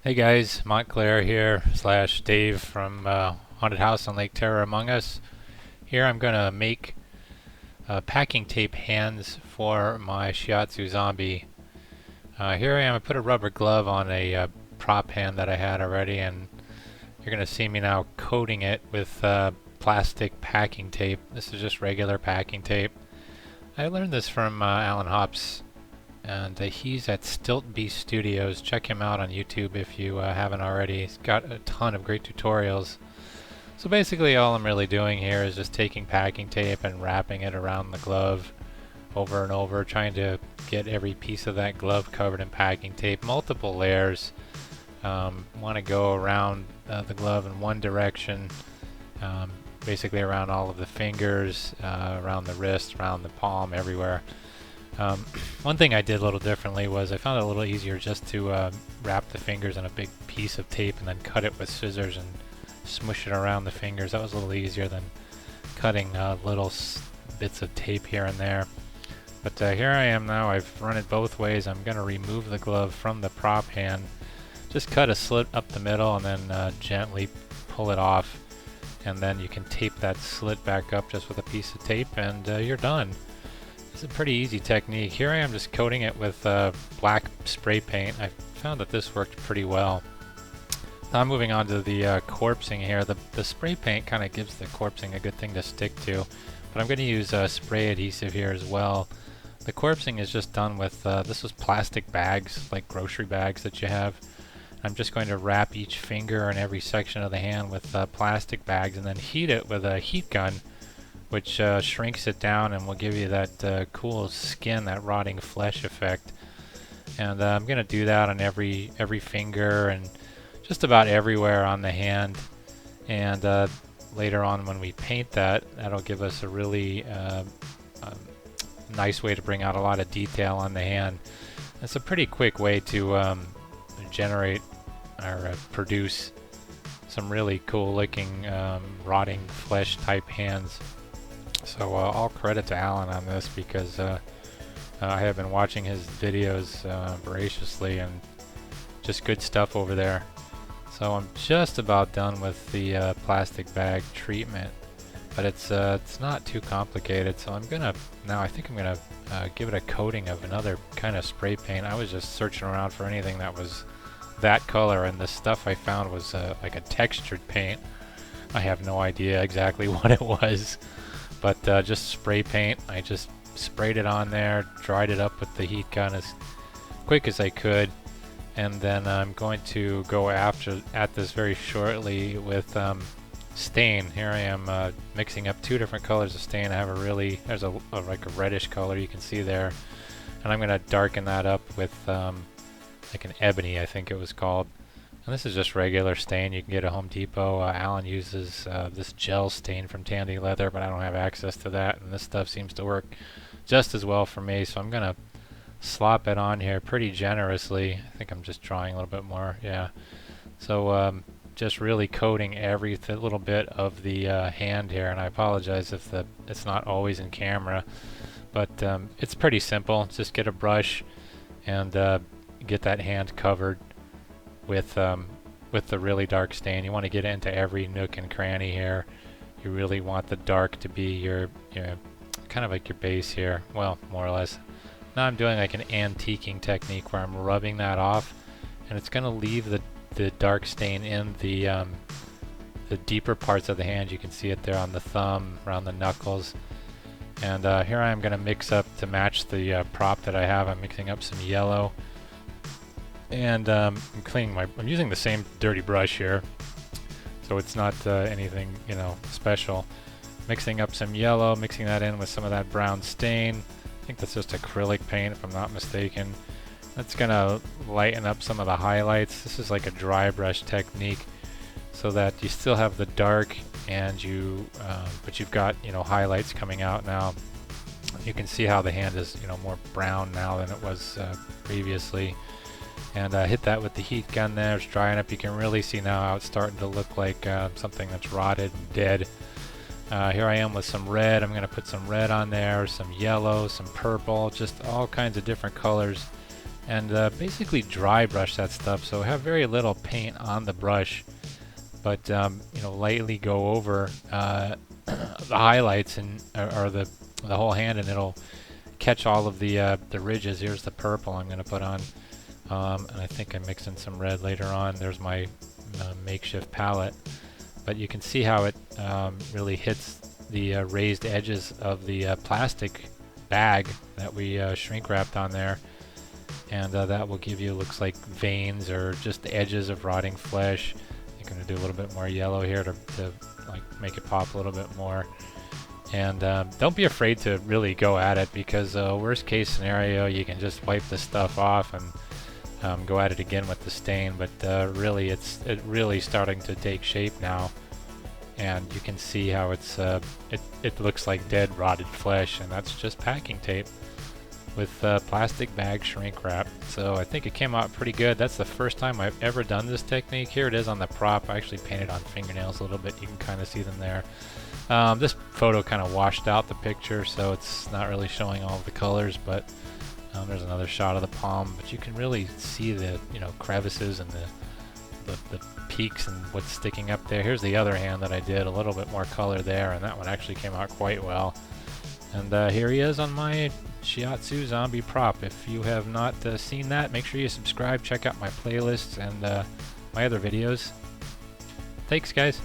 Hey guys, Montclair here, slash Dave from Haunted House on Lake Terror Among Us. Here I'm going to make packing tape hands for my Shiatsu zombie. Here I am, I put a rubber glove on a prop hand that I had already, and you're going to see me now coating it with plastic packing tape. This is just regular packing tape. I learned this from Alan Hops, and he's at Stilt Beast Studios. Check him out on YouTube if you haven't already. He's got a ton of great tutorials. So basically all I'm really doing here is just taking packing tape and wrapping it around the glove over and over, trying to get every piece of that glove covered in packing tape, multiple layers. Want to go around the glove in one direction, basically around all of the fingers, around the wrist, around the palm, everywhere. One thing I did a little differently was I found it a little easier just to wrap the fingers in a big piece of tape and then cut it with scissors and smush it around the fingers. That was a little easier than cutting little bits of tape here and there. But here I am now. I've run it both ways. I'm going to remove the glove from the prop hand. Just cut a slit up the middle and then gently pull it off. And then you can tape that slit back up just with a piece of tape and you're done. It's a pretty easy technique. Here I am just coating it with black spray paint. I found that this worked pretty well. Now I'm moving on to the corpsing here. The spray paint kind of gives the corpsing a good thing to stick to, but I'm going to use spray adhesive here as well. The corpsing is just done with, this was plastic bags, like grocery bags that you have. I'm just going to wrap each finger and every section of the hand with plastic bags and then heat it with a heat gun, which shrinks it down and will give you that cool skin, that rotting flesh effect. And I'm going to do that on every finger and just about everywhere on the hand. And later on when we paint that, that'll give us a really nice way to bring out a lot of detail on the hand. It's a pretty quick way to generate or produce some really cool looking rotting flesh type hands. So all credit to Alan on this because I have been watching his videos voraciously and just good stuff over there. So I'm just about done with the plastic bag treatment, but it's not too complicated. So I'm gonna now I think I'm gonna give it a coating of another kind of spray paint. I was just searching around for anything that was that color, and the stuff I found was like a textured paint. I have no idea exactly what it was. But just spray paint. I just sprayed it on there, dried it up with the heat gun as quick as I could, and then I'm going to go at this very shortly with stain. Here I am mixing up two different colors of stain. I have there's like a reddish color you can see there, and I'm going to darken that up with like an ebony, I think it was called. And this is just regular stain you can get at Home Depot. Alan uses this gel stain from Tandy Leather, but I don't have access to that, and this stuff seems to work just as well for me, so I'm going to slop it on here pretty generously. I think I'm just drawing a little bit more, yeah. So just really coating every little bit of the hand here, and I apologize if it's not always in camera, but it's pretty simple. Just get a brush and get that hand covered with the really dark stain. You want to get into every nook and cranny here. You really want the dark to be your kind of like your base here. Well, more or less. Now I'm doing like an antiquing technique where I'm rubbing that off, and it's going to leave the dark stain in the deeper parts of the hand. You can see it there on the thumb, around the knuckles. And here I am going to mix up to match the prop that I have. I'm mixing up some yellow. And I'm using the same dirty brush here, so it's not anything special. Mixing up some yellow, mixing that in with some of that brown stain. I think that's just acrylic paint if I'm not mistaken. That's gonna lighten up some of the highlights. This is like a dry brush technique, so that you still have the dark and but you've got highlights coming out now. You can see how the hand is more brown now than it was previously. And hit that with the heat gun there. It's drying up. You can really see now how it's starting to look like something that's rotted and dead. Here I am with some red. I'm going to put some red on there, some yellow, some purple, just all kinds of different colors. and basically dry brush that stuff, so have very little paint on the brush, but you know, lightly go over the highlights and or the whole hand, and it'll catch all of the ridges. Here's the purple I'm going to put on, and I think I mixed in some red later on. There's my makeshift palette, but you can see how it really hits the raised edges of the plastic bag that we shrink wrapped on there, and that will give you, looks like veins or just the edges of rotting flesh. I'm going to do a little bit more yellow here to like make it pop a little bit more. And don't be afraid to really go at it, because worst case scenario, you can just wipe the stuff off and go at it again with the stain. But really, it's really starting to take shape now, and you can see how it's it looks like dead rotted flesh, and that's just packing tape with plastic bag shrink wrap. So I think it came out pretty good. That's the first time I've ever done this technique. Here it is on the prop. I actually painted on fingernails a little bit. You can kind of see them there. This photo kind of washed out the picture, so it's not really showing all of the colors, but there's another shot of the palm, but you can really see the, you know, crevices and the peaks and what's sticking up there. Here's the other hand that I did, a little bit more color there, and that one actually came out quite well. And here he is on my Shiatsu zombie prop. If you have not seen that, make sure you subscribe, check out my playlists and my other videos. Thanks, guys.